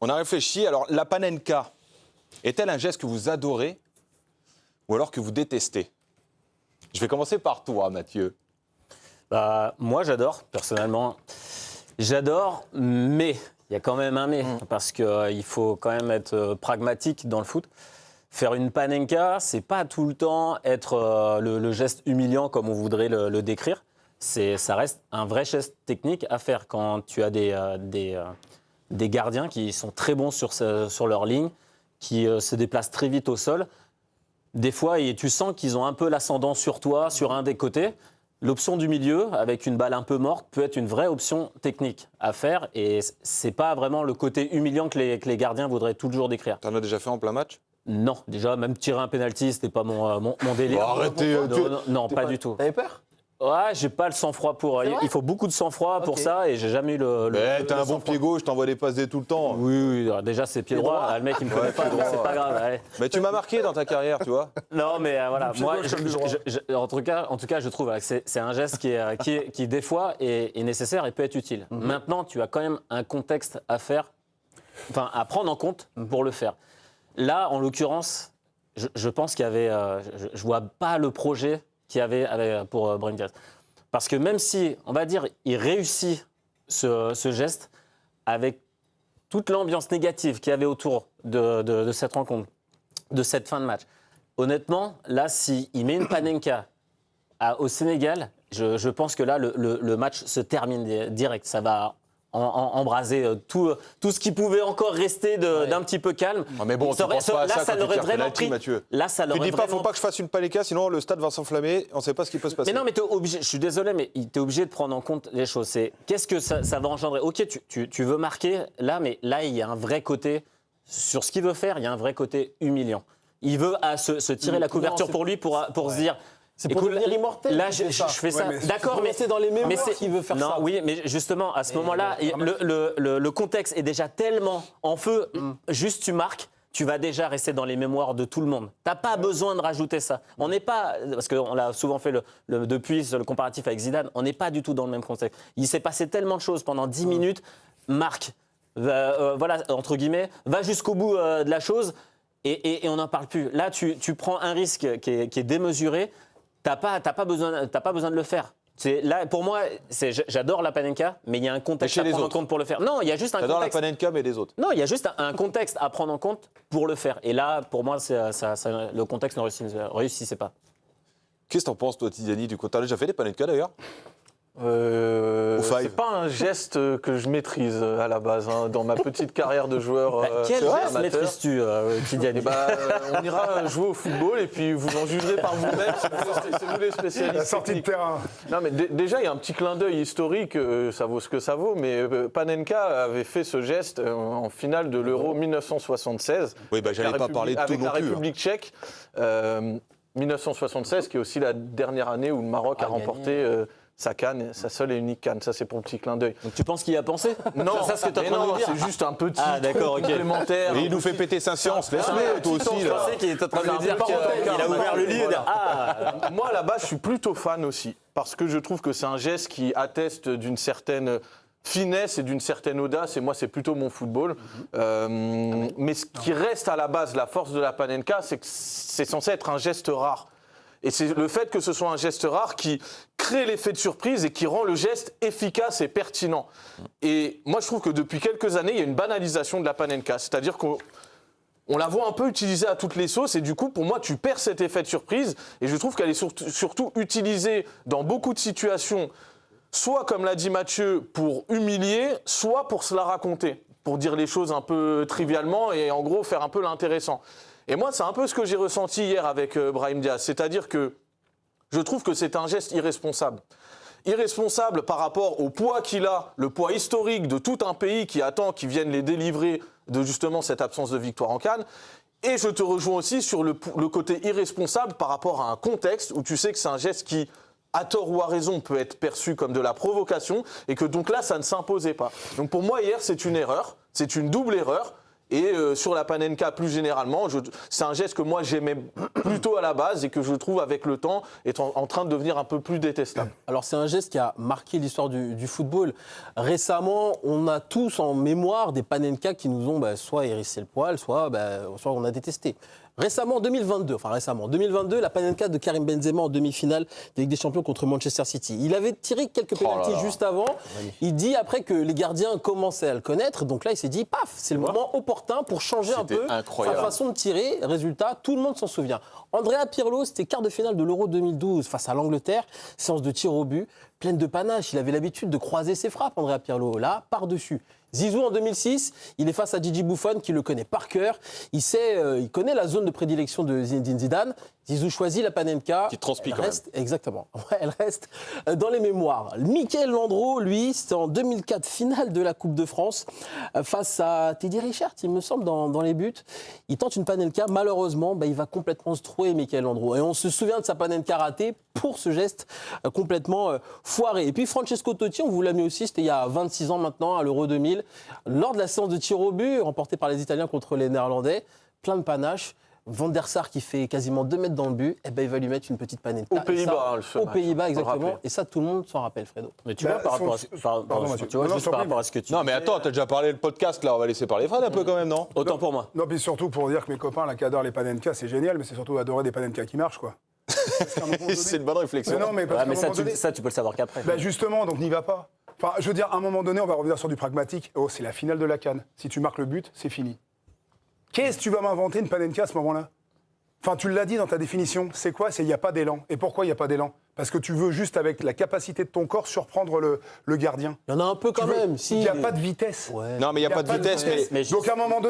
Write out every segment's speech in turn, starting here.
On a réfléchi. Alors, la panenka, est-elle un geste que vous adorez ou alors que vous détestez? Je vais commencer par toi, Mathieu. Bah, moi, j'adore, personnellement. J'adore, mais il y a quand même un mais, parce qu'il faut quand même être pragmatique dans le foot. Faire une panenka, c'est pas tout le temps être le geste humiliant comme on voudrait le décrire. Ça reste un vrai geste technique à faire quand tu as des gardiens qui sont très bons sur leur ligne, qui se déplacent très vite au sol. Des fois, et tu sens qu'ils ont un peu l'ascendant sur toi, sur un des côtés. L'option du milieu, avec une balle un peu morte, peut être une vraie option technique à faire. Et c'est pas vraiment le côté humiliant que les gardiens voudraient toujours décrire. T'en as déjà fait en plein match? Non, déjà, même tirer un penalty, c'était pas mon délire. Bon, arrêtez, non, pas du tout. T'avais peur? Ouais, j'ai pas le sang-froid pour. Il faut beaucoup de sang-froid pour ça et j'ai jamais eu le. Mais t'as un bon pied gauche, t'envoies des passes tout le temps. Oui, déjà c'est pied droit. Le mec il me connaît pas, donc c'est pas grave. Allez. Mais tu m'as marqué dans ta carrière, tu vois. Non, mais voilà, moi, en tout cas, je trouve que c'est un geste qui des fois est nécessaire et peut être utile. Maintenant, tu as quand même un contexte à faire, enfin à prendre en compte pour le faire. Là, en l'occurrence, je pense qu'il y avait, je vois pas le projet qu'il y avait pour Brahim Diaz. Parce que même si, on va dire, il réussit ce geste avec toute l'ambiance négative qu'il y avait autour de cette rencontre, de cette fin de match, honnêtement, là, s'il met une panenka au Sénégal, je pense que là, le match se termine direct. Ça va embraser tout ce qui pouvait encore rester d'un petit peu calme. Ah mais bon, tu penses pas à ça quand tu tires penalty, Mathieu. Là, ça tu dis pas, faut pas que je fasse une panenka, sinon le stade va s'enflammer, on sait pas ce qui peut se passer. Mais non, mais t'es obligé, je suis désolé, mais t'es obligé de prendre en compte les choses. C'est qu'est-ce que ça va engendrer. Ok, tu veux marquer là, mais là, il y a un vrai côté, sur ce qu'il veut faire, il y a un vrai côté humiliant. Il veut se tirer la couverture pour lui, pour se dire... C'est pour devenir immortel. Là, je fais ça. Ouais, D'accord, mais c'est dans les mémoires qu'il veut faire non, ça. Oui, mais justement, à ce moment-là, le contexte est déjà tellement en feu. Juste, tu marques, tu vas déjà rester dans les mémoires de tout le monde. T'as pas besoin de rajouter ça. On n'est pas, parce qu'on l'a souvent fait depuis le comparatif avec Zidane, on n'est pas du tout dans le même contexte. Il s'est passé tellement de choses pendant 10 minutes. Marque, voilà, entre guillemets, va jusqu'au bout de la chose et on n'en parle plus. Là, tu prends un risque qui est démesuré. T'as pas besoin de le faire. Là, pour moi, j'adore la panenka, mais il y a un contexte à prendre en compte pour le faire. Non, il y a juste un contexte. J'adore la panenka, mais les autres. Non, il y a juste un contexte à prendre en compte pour le faire. Et là, pour moi, le contexte ne réussissait pas. Qu'est-ce que t'en penses, toi, Tiziani, du coup? T'as déjà fait des panenka, d'ailleurs? C'est pas un geste que je maîtrise à la base, hein, dans ma petite carrière de joueur. Quel geste maîtrises-tu, Tidiane? On ira jouer au football et puis vous en jugerez par vous-même. C'est vous les spécialistes. La sortie de terrain. Non, mais déjà, il y a un petit clin d'œil historique, ça vaut ce que ça vaut, mais Panenka avait fait ce geste en finale de l'Euro 1976. Oui, j'allais pas parler de tout non plus. Avec la République tchèque. 1976, qui est aussi la dernière année où le Maroc a remporté sa canne, sa seule et unique canne. Ça, c'est pour le petit clin d'œil. Donc tu penses qu'il y a pensé? Non, c'est ce que tu es en train de dire. C'est juste un petit complémentaire. Et il nous fait péter sa science, laisse-le, toi aussi. Je pensais qu'il était en train de dire qu'il a ouvert le livre. Moi, à la base, je suis plutôt fan aussi, parce que je trouve que c'est un geste qui atteste d'une certaine finesse et d'une certaine audace, et moi, c'est plutôt mon football. Mais ce qui reste à la base, la force de la panenka, c'est que c'est censé être un geste rare. Et c'est le fait que ce soit un geste rare qui crée l'effet de surprise et qui rend le geste efficace et pertinent. Et moi, je trouve que depuis quelques années, il y a une banalisation de la panenka. C'est-à-dire qu'on la voit un peu utilisée à toutes les sauces et du coup, pour moi, tu perds cet effet de surprise. Et je trouve qu'elle est surtout utilisée dans beaucoup de situations, soit, comme l'a dit Mathieu, pour humilier, soit pour se la raconter, pour dire les choses un peu trivialement et en gros faire un peu l'intéressant. Et moi, c'est un peu ce que j'ai ressenti hier avec Brahim Diaz. C'est-à-dire que je trouve que c'est un geste irresponsable. Irresponsable par rapport au poids qu'il a, le poids historique de tout un pays qui attend qu'ils viennent les délivrer de justement cette absence de victoire en CAN. Et je te rejoins aussi sur le côté irresponsable par rapport à un contexte où tu sais que c'est un geste qui, à tort ou à raison, peut être perçu comme de la provocation et que donc là, ça ne s'imposait pas. Donc pour moi, hier, c'est une erreur, c'est une double erreur. Et sur la Panenka, plus généralement, c'est un geste que moi j'aimais plutôt à la base et que je trouve avec le temps est en train de devenir un peu plus détestable. Alors c'est un geste qui a marqué l'histoire du football. Récemment, on a tous en mémoire des Panenka qui nous ont soit hérissé le poil, soit on a détesté. Récemment, en 2022, la Panenka de Karim Benzema en demi-finale de Ligue des Champions contre Manchester City. Il avait tiré quelques pénaltys juste avant. Il dit après que les gardiens commençaient à le connaître. Donc là, il s'est dit, paf, c'est le moment opportun pour changer un peu sa façon de tirer. Résultat, tout le monde s'en souvient. Andrea Pirlo, c'était quart de finale de l'Euro 2012 face à l'Angleterre. Séance de tir au but, pleine de panache. Il avait l'habitude de croiser ses frappes, Andrea Pirlo. Là, par-dessus. Zizou en 2006, il est face à Gigi Buffon qui le connaît par cœur. Il connaît la zone de prédilection de Zinedine Zidane. Zizou choisit la Panenka. Qui transpire quand même. Exactement. Ouais, elle reste dans les mémoires. Mickaël Landreau, lui, c'était en 2004, finale de la Coupe de France, face à Teddy Richard, il me semble, dans les buts. Il tente une Panenka. Malheureusement, il va complètement se trouer, Mickaël Landreau. Et on se souvient de sa Panenka ratée pour ce geste complètement foiré. Et puis Francesco Totti, on vous l'a mis aussi, c'était il y a 26 ans maintenant, à l'Euro 2000, lors de la séance de tir au but, remportée par les Italiens contre les Néerlandais. Plein de panache. Van der Sar qui fait quasiment 2 mètres dans le but, il va lui mettre une petite Panenka. Aux Pays-Bas, Aux Pays-Bas, exactement. Et ça, tout le monde s'en rappelle, Fredo. Mais tu vois, par rapport à ce que tu Non, mais attends, t'as déjà parlé le podcast, là, on va laisser parler Fred un peu quand même, non? Autant pour moi. Non, puis surtout pour dire que mes copains là, qui adorent les Panenka, c'est génial, mais c'est surtout adorer des Panenka qui marchent, quoi. C'est une bonne réflexion. Mais non, mais parce qu'à un moment donné- ça, tu peux le savoir qu'après. Justement, donc n'y va pas. Enfin, je veux dire, à un moment donné, on va revenir sur du pragmatique. Oh, c'est la finale de la CAN. Si tu marques le but, c'est fini. Qu'est-ce que tu vas m'inventer une Panenka à ce moment-là? Enfin, tu l'as dit dans ta définition, c'est quoi? C'est il n'y a pas d'élan. Et pourquoi il n'y a pas d'élan? Parce que tu veux juste, avec la capacité de ton corps, surprendre le gardien. Il y en a un peu quand même. Il n'y a pas de vitesse. Ouais. Non, mais il n'y a pas de vitesse, mais... Donc à un moment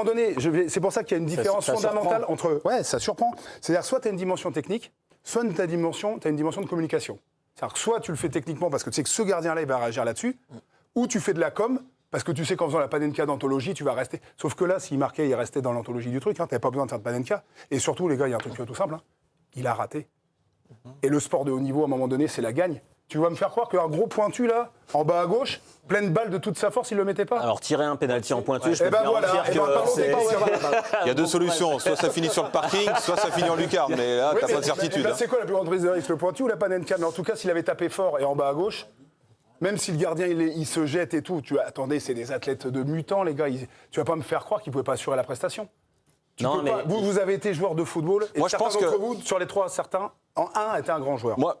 donné, c'est pour ça qu'il y a une différence fondamentale entre... Ouais, ça surprend. C'est-à-dire soit tu as une dimension technique, soit tu as une dimension de communication. C'est-à-dire que soit tu le fais techniquement parce que tu sais que ce gardien-là, il va réagir là-dessus, ou tu fais de la com, parce que tu sais qu'en faisant la Panenka d'anthologie, tu vas rester... Sauf que là, s'il marquait, il restait dans l'anthologie du truc. Tu n'avais pas besoin de faire de Panenka. Et surtout, les gars, il y a un truc tout simple. Il a raté. Et le sport de haut niveau, à un moment donné, c'est la gagne. Tu vas me faire croire qu'un gros pointu, là, en bas à gauche, pleine balle de toute sa force, il ne le mettait pas. Alors, tirer un pénalty en pointu, je peux ben bien voilà, dire que parlons des c'est... pas, Il y a deux solutions, soit ça finit sur le parking, soit ça finit en lucarne, mais là, Oui, t'as mais- pas de certitude. mais hein. là, c'est quoi la plus grande prise de risque, le pointu ou la Panenka? Mais en tout cas, s'il avait tapé fort et en bas à gauche, même si le gardien il se jette et tout, attendez, c'est des athlètes de mutants, les gars. Tu vas pas me faire croire qu'ils pouvaient pas assurer la prestation. Non, mais... Vous avez été joueur de football, et Moi, je certains pense d'entre que- vous, sur les trois, certains, en un, étaient un grand joueur. Moi,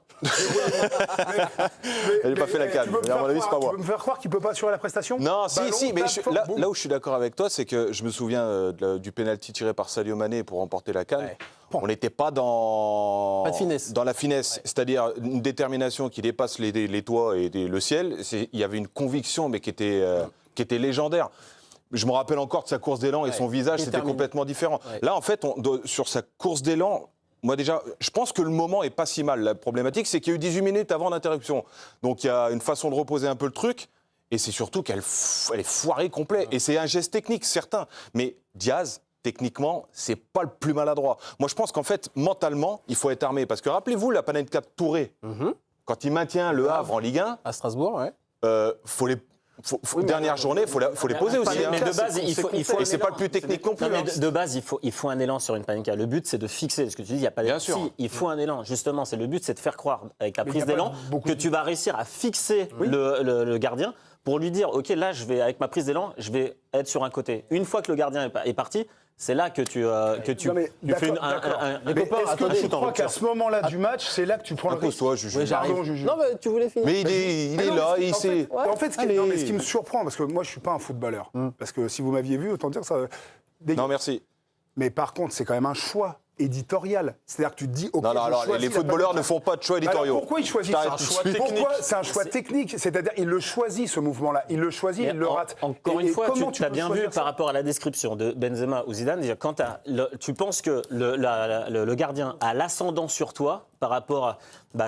Elle n'a pas fait la canne, mais à mon avis, c'est pas moi. Tu peux me faire croire qu'il peut pas assurer la prestation? non, si, Ballon, si, mais tape, fort, boum. là où je suis d'accord avec toi, c'est que je me souviens du pénalty tiré par Sadio Mané pour remporter la CAN. Ouais. On n'était pas dans... Pas de finesse. Dans la finesse, c'est-à-dire une détermination qui dépasse les toits et le ciel. Il y avait une conviction, mais qui était légendaire. Je me rappelle encore de sa course d'élan et son visage, c'était déterminé. complètement différent. Ouais. Là, en fait, sur sa course d'élan, moi déjà, je pense que le moment est pas si mal. La problématique, c'est qu'il y a eu 18 minutes avant l'interruption. Donc il y a une façon de reposer un peu le truc. Et c'est surtout qu'elle est foirée complet. Et c'est un geste technique, certain. Mais Diaz, techniquement, c'est pas le plus maladroit. Moi, je pense qu'en fait, mentalement, il faut être armé. Parce que rappelez-vous, la Panenka de Touré, quand il maintient le Havre en Ligue 1, À Strasbourg, ouais. dernière journée, il faut les poser aussi. hein. Mais de base, il faut Et c'est pas le plus technique non plus. Non, mais hein. de base, il faut un élan sur une Panenka. Le but, c'est de fixer. Ce que tu dis, il n'y a pas d'élan. Bien sûr. Si, il faut un élan. Justement, c'est le but, c'est de faire croire, avec la Mais prise il y a pas d'élan, beaucoup que de- tu vas réussir à fixer le gardien pour lui dire, OK, là, avec ma prise d'élan, je vais être sur un côté. Une fois que le gardien est parti, c'est là que tu Non, mais fais d'accord. un Mais copains, est-ce que attendez, tu shoot en crois qu'à rupture. ce moment-là du match, c'est là que tu prends le risque? Impose-toi, Juju. Oui, j'arrive. Pardon, Juju. Non, mais tu voulais finir. Mais il est Mais non, là, mais il en sait. fait, en fait, Allez. non, mais ce qui me surprend, parce que moi, je suis pas un footballeur, parce que si vous m'aviez vu, autant dire ça. Non, merci. Mais par contre, c'est quand même un choix éditorial. C'est-à-dire que tu te dis, ok, Non, non, je alors choisis les la footballeurs Panenka. ne font pas de choix Alors éditoriaux. pourquoi il choisit T'arrêtes ça? tout de suite. Pourquoi c'est un choix technique? C'est-à-dire, il le choisit, ce mouvement-là. Il le choisit, Mais il le rate. Encore Et une fois, comment tu as peux bien vu choisir ça? par rapport à la description de Benzema ou Zidane, c'est-à-dire quand tu penses que le gardien a l'ascendant sur toi par rapport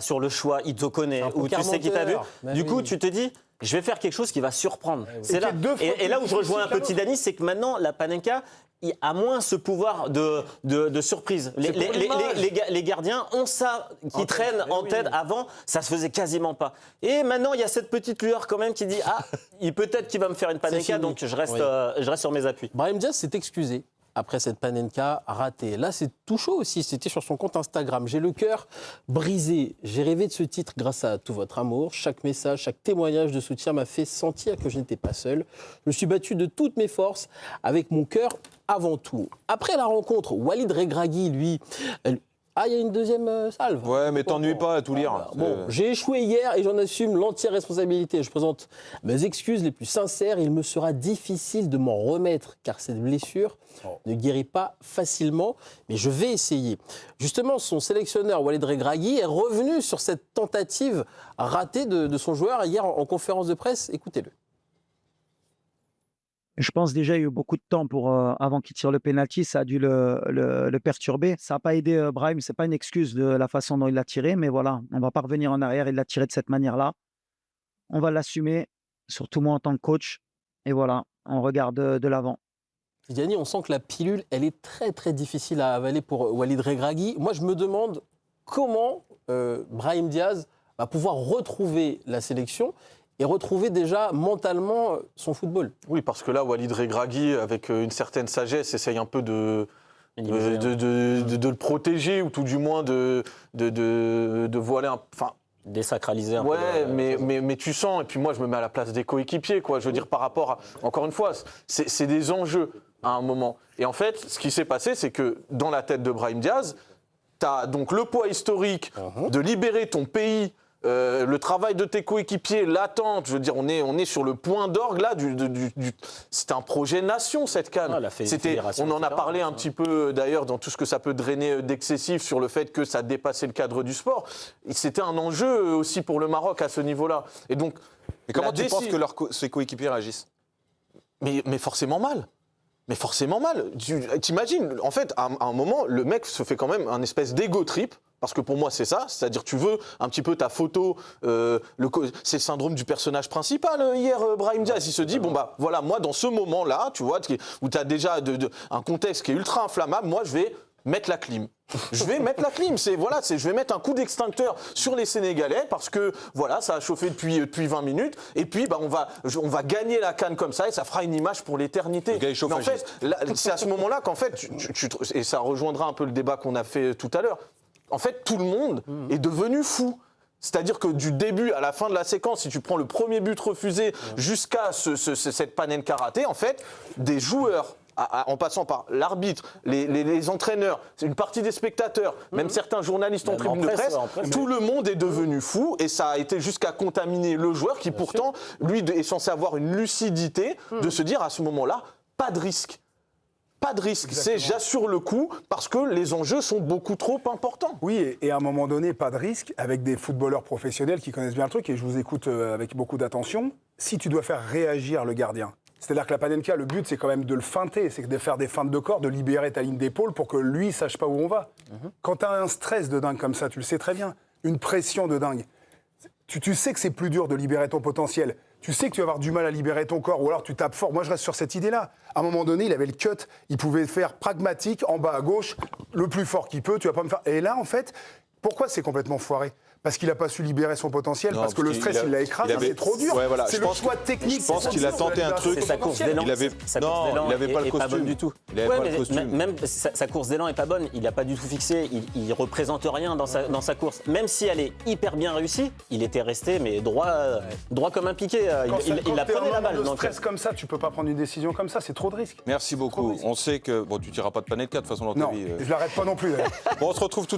sur le choix, il te connaît Un ou tu poker sais qui t'a vu. menteur. Bah Du oui. coup, tu te dis, je vais faire quelque chose qui va surprendre. C'est là. qui est deux fois Et plus là où je rejoins un peu difficile qu'un Tidani, c'est que maintenant, la Panenka il a moins ce pouvoir de surprise. Les gardiens ont ça qui traîne en tête. Avant, ça se faisait quasiment pas. Et maintenant, il y a cette petite lueur quand même qui dit peut-être qu'il va me faire une Panenka, donc je reste sur mes appuis. Brahim Diaz s'est excusé après cette Panenka ratée. Là, c'est tout chaud aussi. C'était sur son compte Instagram. J'ai le cœur brisé. J'ai rêvé de ce titre grâce à tout votre amour. Chaque message, chaque témoignage de soutien m'a fait sentir que je n'étais pas seul. Je me suis battu de toutes mes forces avec mon cœur avant tout. Après la rencontre, Walid Regragui, lui... il y a une deuxième salve. Ouais, mais t'ennuies pas à tout lire. J'ai échoué hier et j'en assume l'entière responsabilité. Je présente mes excuses les plus sincères. Il me sera difficile de m'en remettre car cette blessure ne guérit pas facilement, mais je vais essayer. Justement, son sélectionneur Walid Regragui est revenu sur cette tentative ratée de son joueur hier en conférence de presse. Écoutez-le. Je pense déjà il y a eu beaucoup de temps avant qu'il tire le pénalty, ça a dû le perturber. Ça n'a pas aidé Brahim, ce n'est pas une excuse de la façon dont il l'a tiré, mais voilà, on ne va pas revenir en arrière, il l'a tiré de cette manière-là. On va l'assumer, surtout moi en tant que coach, et voilà, on regarde de l'avant. Yanni, on sent que la pilule, elle est très très difficile à avaler pour Walid Regragui. Moi, je me demande comment Brahim Diaz va pouvoir retrouver la sélection et retrouver déjà mentalement son football. Oui, parce que là, Walid Regragui, avec une certaine sagesse, essaye un peu de le protéger, ou tout du moins de voiler un... Enfin, désacraliser un peu. Ouais, mais tu sens, et puis moi je me mets à la place des coéquipiers, quoi. Je veux dire, par rapport à... Encore une fois, c'est des enjeux à un moment. Et en fait, ce qui s'est passé, c'est que dans la tête de Brahim Diaz, tu as donc le poids historique de libérer ton pays, le travail de tes coéquipiers, l'attente, je veux dire, on est sur le point d'orgue là. C'est un projet nation, cette CAN. On en a parlé un petit peu d'ailleurs dans tout ce que ça peut drainer d'excessif sur le fait que ça dépassait le cadre du sport. C'était un enjeu aussi pour le Maroc à ce niveau-là. Et donc, mais comment tu penses que ses coéquipiers réagissent ? Mais forcément mal. Mais forcément mal. T'imagines, en fait, à un moment, le mec se fait quand même un espèce d'ego trip. Parce que pour moi, c'est ça. C'est-à-dire, tu veux un petit peu ta photo. C'est le syndrome du personnage principal. Hier, Brahim Diaz, il se dit, bon, bah voilà, moi, dans ce moment-là, tu vois, où tu as déjà un contexte qui est ultra inflammable, moi, je vais mettre la clim. Je vais mettre la clim. Je vais mettre un coup d'extincteur sur les Sénégalais parce que, voilà, ça a chauffé depuis 20 minutes. Et puis, bah, on va gagner la CAN comme ça et ça fera une image pour l'éternité. Le gars est chauffagiste. Mais en fait, c'est à ce moment-là qu'en fait, et ça rejoindra un peu le débat qu'on a fait tout à l'heure. En fait, tout le monde est devenu fou. C'est-à-dire que du début à la fin de la séquence, si tu prends le premier but refusé jusqu'à cette Panenka ratée, en fait, des joueurs, en passant par l'arbitre, les entraîneurs, une partie des spectateurs, même certains journalistes en tribune de presse, tout le monde est devenu fou et ça a été jusqu'à contaminer le joueur qui pourtant, lui, est censé avoir une lucidité de se dire à ce moment-là, pas de risque. Pas de risque, c'est j'assure le coup parce que les enjeux sont beaucoup trop importants. Oui, et à un moment donné, pas de risque avec des footballeurs professionnels qui connaissent bien le truc, et je vous écoute avec beaucoup d'attention. Si tu dois faire réagir le gardien, c'est-à-dire que la Panenka, le but, c'est quand même de le feinter, c'est de faire des feintes de corps, de libérer ta ligne d'épaule pour que lui ne sache pas où on va. Quand tu as un stress de dingue comme ça, tu le sais très bien, une pression de dingue, tu sais que c'est plus dur de libérer ton potentiel. Tu sais que tu vas avoir du mal à libérer ton corps, ou alors tu tapes fort. Moi, je reste sur cette idée-là. À un moment donné, il avait le cut, il pouvait faire pragmatique, en bas à gauche, le plus fort qu'il peut, tu vas pas me faire... Et là, en fait, pourquoi c'est complètement foiré ? Parce qu'il n'a pas su libérer son potentiel, parce que le stress, il l'a écrasé, c'est trop dur. Ouais, voilà. C'est le choix technique. Je pense qu'il a tenté un truc. C'est sa course d'élan. Il n'avait pas le costume. Pas bonne du tout. Il avait pas le costume. Même sa course d'élan n'est pas bonne. Il n'a pas du tout fixé. Il ne représente rien dans sa course. Même si elle est hyper bien réussie, il était resté mais droit comme un piqué. Il la prenait la balle. Quand tu stress comme ça, tu peux pas prendre une décision comme ça. C'est trop de risques. Merci beaucoup. On sait que tu ne tireras pas de Panenka de toute façon dans ta vie. Non, je l'arrête pas non plus. Bon, on se retrouve tout